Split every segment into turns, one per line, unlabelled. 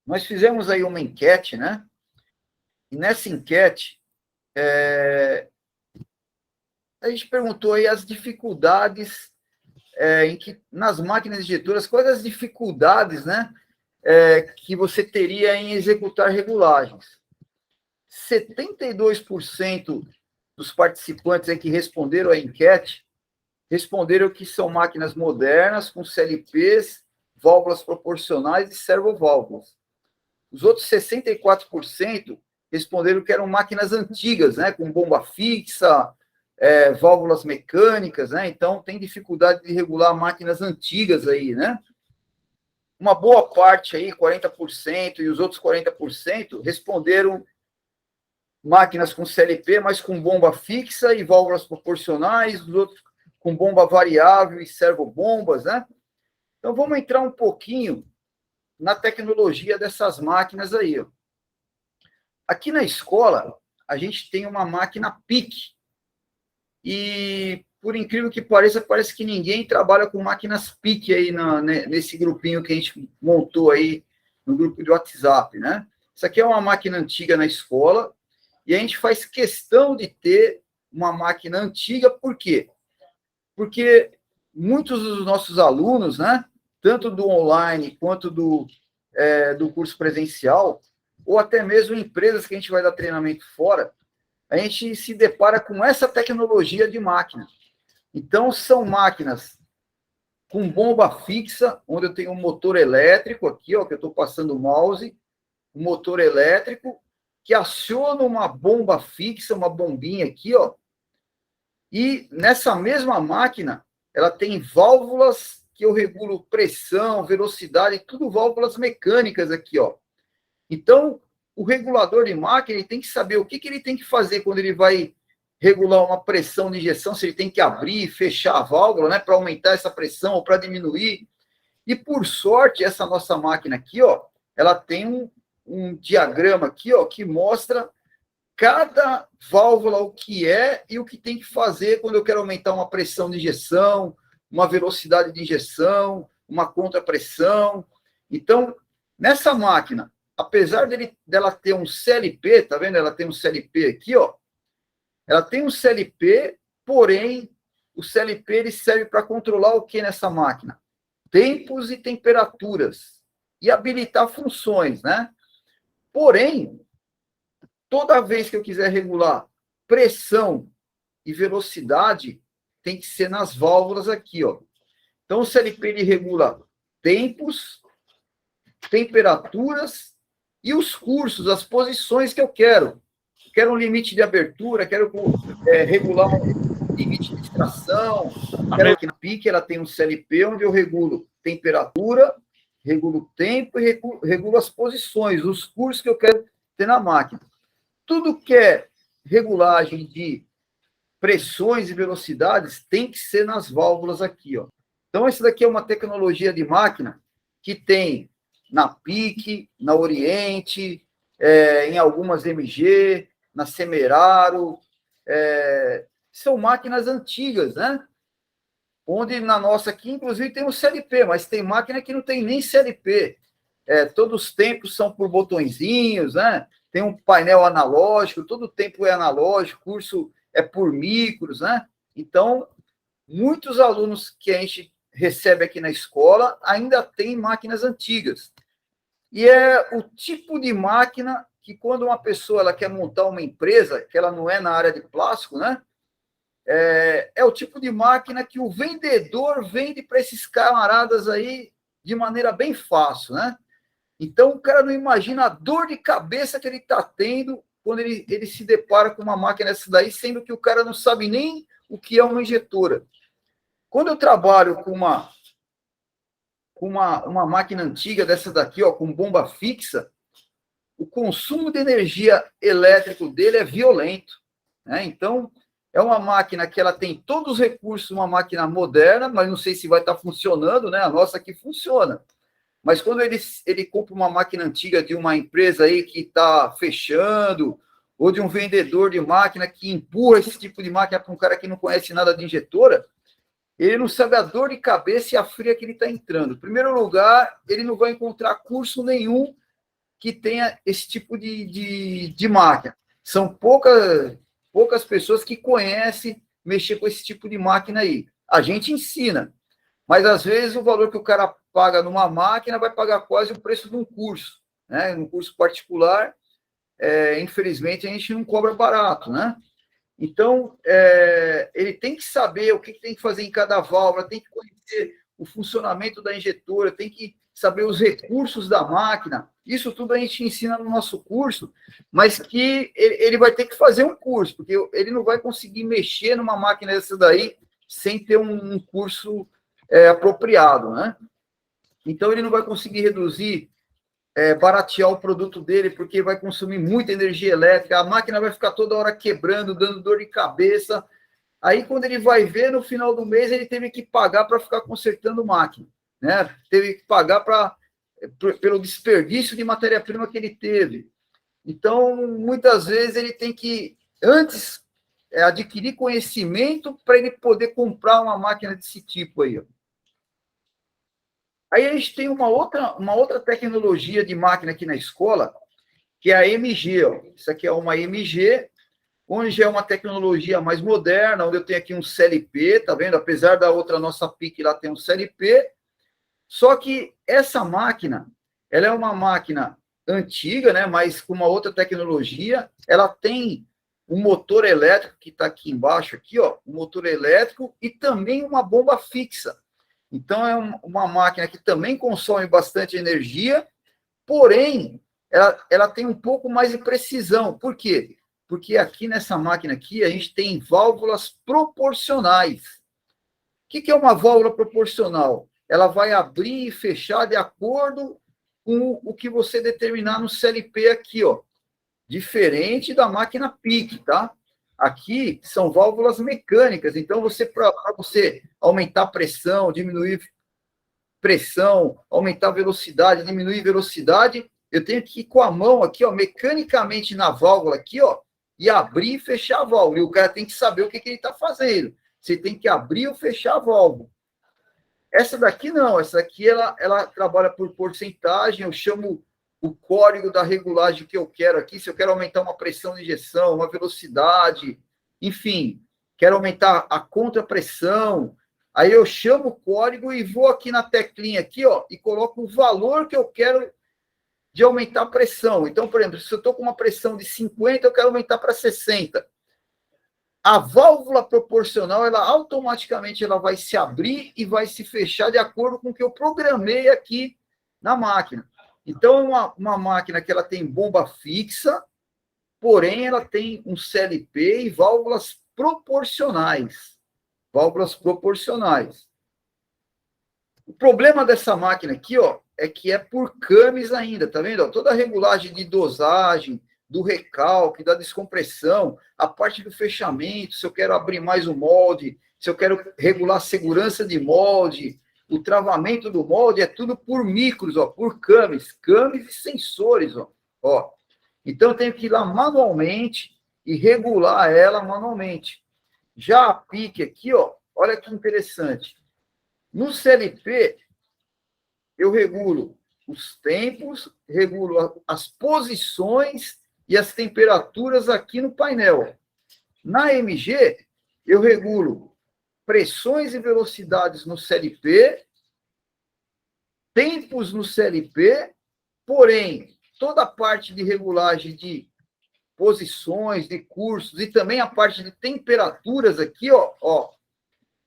nós fizemos aí uma enquete, né? E nessa enquete, a gente perguntou aí as dificuldades nas máquinas injetoras, quais as dificuldades, né, que você teria em executar regulagens. 72% dos participantes aí que responderam à enquete responderam que são máquinas modernas, com CLPs, válvulas proporcionais e servoválvulas. Os outros 64% responderam que eram máquinas antigas, né, com bomba fixa, válvulas mecânicas, né? Então, tem dificuldade de regular máquinas antigas aí, né? Uma boa parte aí, 40%, e os outros 40% responderam máquinas com CLP, mas com bomba fixa e válvulas proporcionais, os outros com bomba variável e servobombas, né? Então, vamos entrar um pouquinho na tecnologia dessas máquinas aí, ó. Aqui na escola, a gente tem uma máquina PIC, e, por incrível que pareça, parece que ninguém trabalha com máquinas PIC aí nesse grupinho que a gente montou aí no grupo de WhatsApp, né? Isso aqui é uma máquina antiga na escola e a gente faz questão de ter uma máquina antiga, por quê? Porque muitos dos nossos alunos, né, tanto do online quanto do curso presencial, ou até mesmo empresas que a gente vai dar treinamento fora, a gente se depara com essa tecnologia de máquina. Então, são máquinas com bomba fixa, onde eu tenho um motor elétrico aqui, ó, que eu estou passando o mouse, um motor elétrico, que aciona uma bomba fixa, uma bombinha aqui, ó. E nessa mesma máquina, ela tem válvulas que eu regulo pressão, velocidade, tudo válvulas mecânicas aqui, ó. Então, o regulador de máquina ele tem que saber o que ele tem que fazer quando ele vai regular uma pressão de injeção, se ele tem que abrir e fechar a válvula, né, para aumentar essa pressão ou para diminuir. E, por sorte, essa nossa máquina aqui, ó, ela tem um diagrama aqui, ó, que mostra cada válvula o que é e o que tem que fazer quando eu quero aumentar uma pressão de injeção, uma velocidade de injeção, uma contrapressão. Então, nessa máquina, apesar dela ter um CLP, tá vendo? Ela tem um CLP aqui, ó. Ela tem um CLP, porém, o CLP ele serve para controlar o que nessa máquina? Tempos e temperaturas. E habilitar funções, né? Porém, toda vez que eu quiser regular pressão e velocidade, tem que ser nas válvulas aqui, ó. Então, o CLP ele regula tempos, temperaturas e os cursos, as posições que eu quero. Quero um limite de abertura, quero regular um limite de extração, quero que na PIC ela tem um CLP onde eu regulo temperatura, regulo tempo e regulo as posições, os cursos que eu quero ter na máquina. Tudo que é regulagem de pressões e velocidades tem que ser nas válvulas aqui, ó. Então, essa daqui é uma tecnologia de máquina que tem na PIC, na Oriente, em algumas MG, na Semeraro, são máquinas antigas, né? Onde na nossa aqui, inclusive, tem o CLP, mas tem máquina que não tem nem CLP. Todos os tempos são por botõezinhos, né? Tem um painel analógico, todo o tempo é analógico, curso é por micros, né? Então, muitos alunos que a gente recebe aqui na escola ainda tem máquinas antigas. E é o tipo de máquina que quando uma pessoa ela quer montar uma empresa, que ela não é na área de plástico, né? É o tipo de máquina que o vendedor vende para esses camaradas aí de maneira bem fácil, né? Então, o cara não imagina a dor de cabeça que ele está tendo quando ele se depara com uma máquina dessa daí, sendo que o cara não sabe nem o que é uma injetora. Quando eu trabalho com uma máquina antiga dessa daqui, ó, com bomba fixa, o consumo de energia elétrico dele é violento, né? Então, é uma máquina que ela tem todos os recursos, uma máquina moderna, mas não sei se vai estar funcionando, né? A nossa aqui funciona. Mas quando ele compra uma máquina antiga de uma empresa aí que está fechando, ou de um vendedor de máquina que empurra esse tipo de máquina para um cara que não conhece nada de injetora, ele não sabe a dor de cabeça e a fria que ele está entrando. Em primeiro lugar, ele não vai encontrar curso nenhum que tenha esse tipo de máquina. São poucas pessoas que conhecem mexer com esse tipo de máquina aí. A gente ensina, mas às vezes o valor que o cara paga numa máquina vai pagar quase o preço de um curso, né? Um curso particular, infelizmente, a gente não cobra barato, né? Então, ele tem que saber o que tem que fazer em cada válvula, tem que conhecer o funcionamento da injetora, tem que saber os recursos da máquina. Isso tudo a gente ensina no nosso curso, mas que ele vai ter que fazer um curso, porque ele não vai conseguir mexer numa máquina dessa daí sem ter um curso apropriado, né? Então, ele não vai conseguir reduzir, baratear o produto dele, porque vai consumir muita energia elétrica, a máquina vai ficar toda hora quebrando, dando dor de cabeça. Aí, quando ele vai ver, no final do mês, ele teve que pagar para ficar consertando máquina, né? Teve que pagar pelo desperdício de matéria-prima que ele teve. Então, muitas vezes, ele tem que, antes, adquirir conhecimento para ele poder comprar uma máquina desse tipo aí, ó. Aí a gente tem uma outra tecnologia de máquina aqui na escola, que é a MG. Ó. Isso aqui é uma MG, onde já é uma tecnologia mais moderna, onde eu tenho aqui um CLP, tá vendo? Apesar da outra nossa PIC lá tem um CLP, só que essa máquina, ela é uma máquina antiga, né? Mas com uma outra tecnologia, ela tem um motor elétrico que está aqui embaixo, aqui, ó, um motor elétrico e também uma bomba fixa. Então, é uma máquina que também consome bastante energia, porém, ela tem um pouco mais de precisão. Por quê? Porque aqui nessa máquina aqui, a gente tem válvulas proporcionais. O que é uma válvula proporcional? Ela vai abrir e fechar de acordo com o que você determinar no CLP aqui, ó. Diferente da máquina PIC, tá? Aqui são válvulas mecânicas, então para você aumentar a pressão, diminuir pressão, aumentar a velocidade, diminuir velocidade, eu tenho que ir com a mão aqui, ó, mecanicamente na válvula aqui, ó, e abrir e fechar a válvula. E o cara tem que saber o que ele está fazendo. Você tem que abrir ou fechar a válvula. Essa daqui não, essa daqui ela trabalha por porcentagem, eu chamo o código da regulagem que eu quero aqui, se eu quero aumentar uma pressão de injeção, uma velocidade, enfim, quero aumentar a contrapressão, aí eu chamo o código e vou aqui na teclinha aqui, ó, e coloco o valor que eu quero de aumentar a pressão. Então, por exemplo, se eu estou com uma pressão de 50, eu quero aumentar para 60. A válvula proporcional, ela automaticamente ela vai se abrir e vai se fechar de acordo com o que eu programei aqui na máquina. Então, uma máquina que ela tem bomba fixa, porém ela tem um CLP e válvulas proporcionais. Válvulas proporcionais. O problema dessa máquina aqui, ó, é que é por cames ainda, tá vendo? Toda a regulagem de dosagem, do recalque, da descompressão, a parte do fechamento, se eu quero abrir mais o molde, se eu quero regular a segurança de molde, o travamento do molde, é tudo por micros, ó, por cames e sensores, ó. Então, eu tenho que ir lá manualmente e regular ela manualmente. Já a PIC aqui, ó, olha que interessante. No CLP, eu regulo os tempos, regulo as posições e as temperaturas aqui no painel. Na MG, eu regulo pressões e velocidades no CLP, tempos no CLP, porém, toda a parte de regulagem de posições, de cursos e também a parte de temperaturas aqui, ó,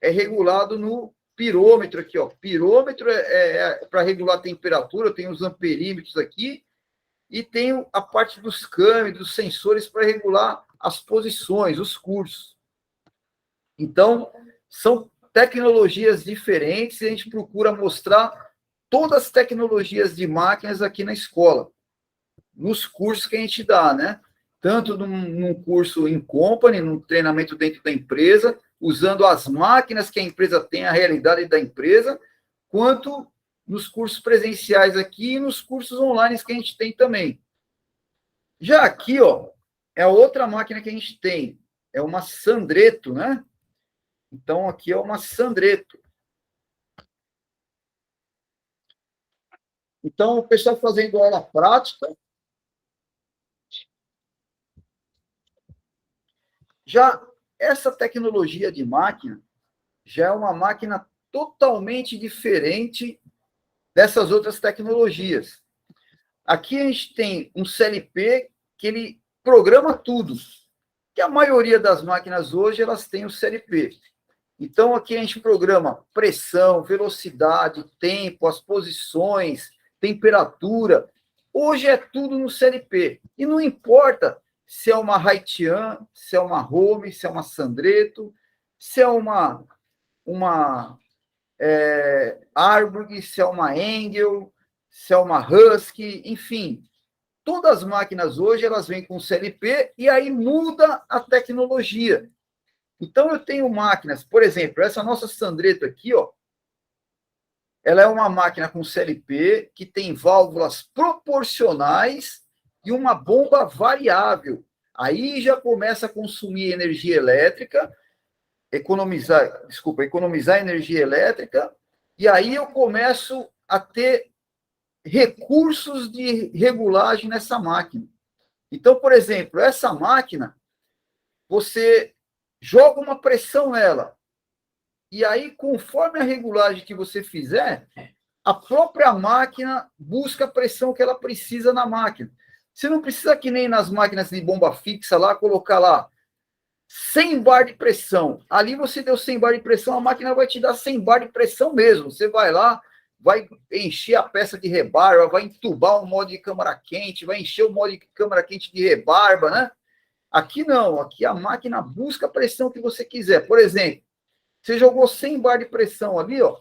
é regulado no pirômetro aqui, ó. Pirômetro é para regular a temperatura, tem os amperímetros aqui, e tem a parte dos câmeras, dos sensores para regular as posições, os cursos. Então, são tecnologias diferentes e a gente procura mostrar todas as tecnologias de máquinas aqui na escola, nos cursos que a gente dá, né? Tanto num curso in company, num treinamento dentro da empresa, usando as máquinas que a empresa tem, a realidade da empresa, quanto nos cursos presenciais aqui e nos cursos online que a gente tem também. Já aqui, ó, é outra máquina que a gente tem, é uma Sandreto, né? Então, aqui é uma Sandreto. Então, o pessoal fazendo aula prática, Já essa tecnologia de máquina já é uma máquina totalmente diferente dessas outras tecnologias. Aqui a gente tem um CLP que ele programa tudo, que a maioria das máquinas hoje elas têm o CLP. Então aqui a gente programa pressão, velocidade, tempo, as posições, temperatura. Hoje é tudo no CLP. E não importa se é uma Haitian, se é uma Home, se é uma Sandreto, se é uma Arburg, se é uma Engel, se é uma Husky, enfim. Todas as máquinas hoje elas vêm com CLP e aí muda a tecnologia. Então eu tenho máquinas, por exemplo, essa nossa Sandreto aqui, ó, ela é uma máquina com CLP que tem válvulas proporcionais e uma bomba variável. Aí já começa a consumir energia elétrica, economizar energia elétrica, e aí eu começo a ter recursos de regulagem nessa máquina. Então, por exemplo, essa máquina, você joga uma pressão nela, e aí, conforme a regulagem que você fizer, a própria máquina busca a pressão que ela precisa na máquina. Você não precisa, que nem nas máquinas de bomba fixa lá, colocar lá 100 bar de pressão. Ali você deu 100 bar de pressão, a máquina vai te dar 100 bar de pressão mesmo. Você vai lá, vai encher a peça de rebarba, vai entubar um modo de câmara quente, vai encher o modo de câmara quente de rebarba, né? Aqui não, aqui a máquina busca a pressão que você quiser. Por exemplo, você jogou 100 bar de pressão ali, ó,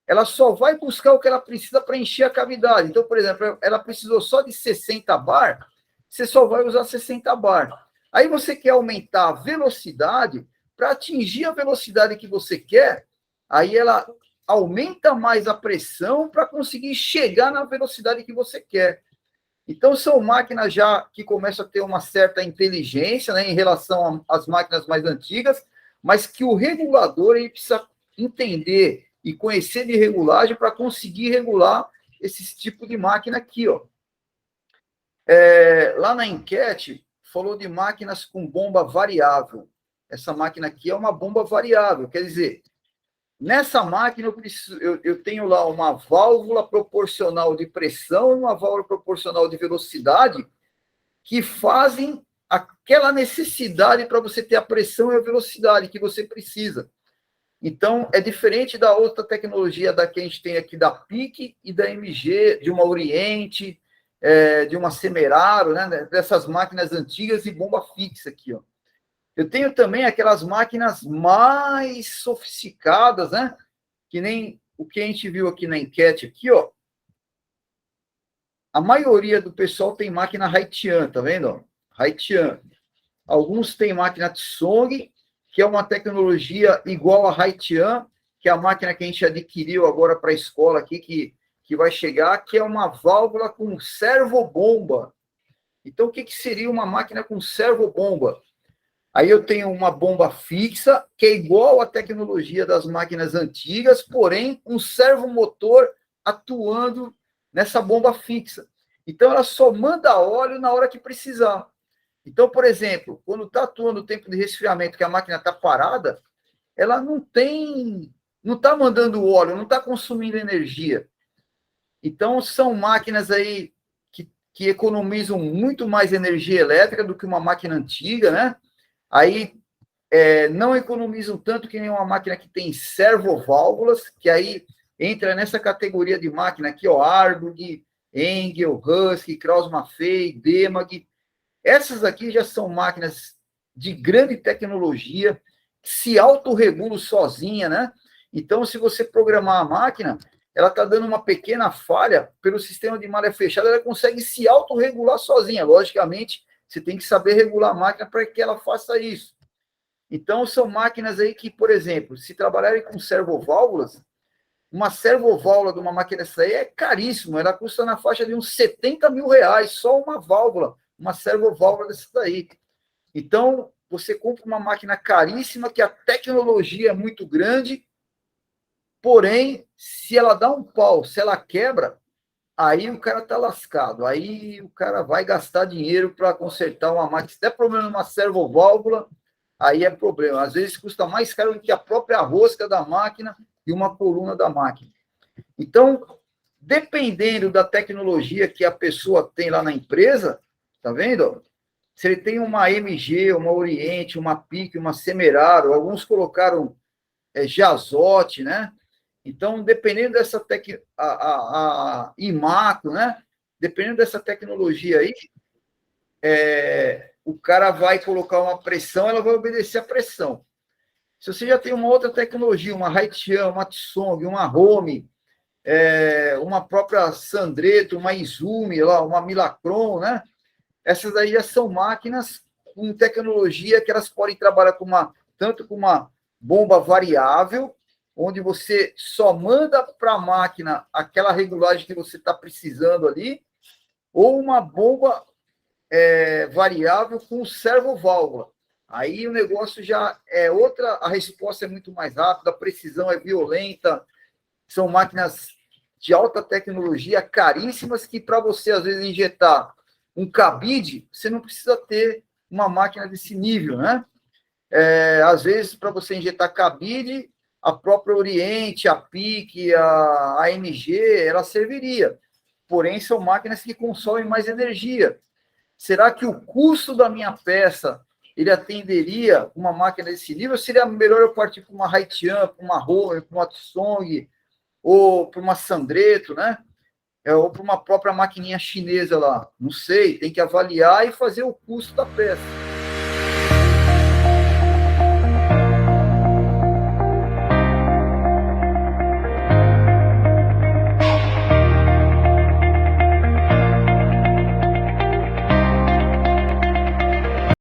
ela só vai buscar o que ela precisa para encher a cavidade. Então, por exemplo, ela precisou só de 60 bar, você só vai usar 60 bar. Aí você quer aumentar a velocidade, para atingir a velocidade que você quer, aí ela aumenta mais a pressão para conseguir chegar na velocidade que você quer. Então, são máquinas já que começam a ter uma certa inteligência, né, em relação às máquinas mais antigas, mas que o regulador ele precisa entender e conhecer de regulagem para conseguir regular esse tipo de máquina aqui, ó. Lá na enquete, falou de máquinas com bomba variável. Essa máquina aqui é uma bomba variável, quer dizer, nessa máquina eu tenho lá uma válvula proporcional de pressão e uma válvula proporcional de velocidade que fazem aquela necessidade para você ter a pressão e a velocidade que você precisa. Então, é diferente da outra tecnologia da que a gente tem aqui da PIC e da MG, de uma Oriente, de uma Semeraro, né, dessas máquinas antigas e bomba fixa aqui, ó. Eu tenho também aquelas máquinas mais sofisticadas, né, que nem o que a gente viu aqui na enquete aqui, ó. A maioria do pessoal tem máquina Haitian, tá vendo? Haitian. Alguns têm máquina Tsong, que é uma tecnologia igual a Haitian, que é a máquina que a gente adquiriu agora para a escola aqui, que vai chegar, que é uma válvula com servobomba. Então, o que seria uma máquina com servobomba? Aí eu tenho uma bomba fixa, que é igual à tecnologia das máquinas antigas, porém, um servomotor atuando nessa bomba fixa. Então, ela só manda óleo na hora que precisar. Então, por exemplo, quando está atuando o tempo de resfriamento, que a máquina está parada, ela não está mandando óleo, não está consumindo energia. Então, são máquinas aí que economizam muito mais energia elétrica do que uma máquina antiga, né? Aí, não economizam tanto que nem uma máquina que tem servoválvulas, que aí entra nessa categoria de máquina aqui, ó, Arburg, Engel, Husky, Krauss-Maffei, Demag. Essas aqui já são máquinas de grande tecnologia, que se autorregulam sozinha, né? Então, se você programar a máquina, ela está dando uma pequena falha, pelo sistema de malha fechada, ela consegue se autorregular sozinha. Logicamente, você tem que saber regular a máquina para que ela faça isso. Então, são máquinas aí que, por exemplo, se trabalharem com servoválvulas, uma servoválvula de uma máquina dessa aí é caríssimo, ela custa na faixa de uns 70 mil reais, só uma válvula, uma servoválvula dessa daí. Então, você compra uma máquina caríssima, que a tecnologia é muito grande, porém, se ela dá um pau, se ela quebra, aí o cara está lascado. Aí o cara vai gastar dinheiro para consertar uma máquina. Se der problema numa servoválvula, aí é problema. Às vezes custa mais caro do que a própria rosca da máquina e uma coluna da máquina. Então, dependendo da tecnologia que a pessoa tem lá na empresa, tá vendo? Se ele tem uma MG, uma Oriente, uma PIC, uma Semeraro, alguns colocaram Jazote, né? Então, dependendo dessa a Imaco, né? Dependendo dessa tecnologia aí, o cara vai colocar uma pressão, ela vai obedecer a pressão. Se você já tem uma outra tecnologia, uma Haitian, uma Tsong, uma Home, uma própria Sandreto, uma Izumi, lá, uma Milacron, né? Essas aí já são máquinas com tecnologia que elas podem trabalhar tanto com uma bomba variável, onde você só manda para a máquina aquela regulagem que você está precisando ali, ou uma bomba variável com servoválvula. Aí o negócio já é outra, a resposta é muito mais rápida, a precisão é violenta, são máquinas de alta tecnologia, caríssimas, que para você, às vezes, injetar um cabide, você não precisa ter uma máquina desse nível, né? Às vezes, para você injetar cabide, a própria Oriente, a PIC, a AMG, ela serviria. Porém, são máquinas que consomem mais energia. Será que o custo da minha peça ele atenderia uma máquina desse nível? Ou seria melhor eu partir para uma Haitian, para uma Homer, para uma Tsong, ou para uma Sandreto, né? Ou para uma própria maquininha chinesa lá? Não sei, tem que avaliar e fazer o custo da peça.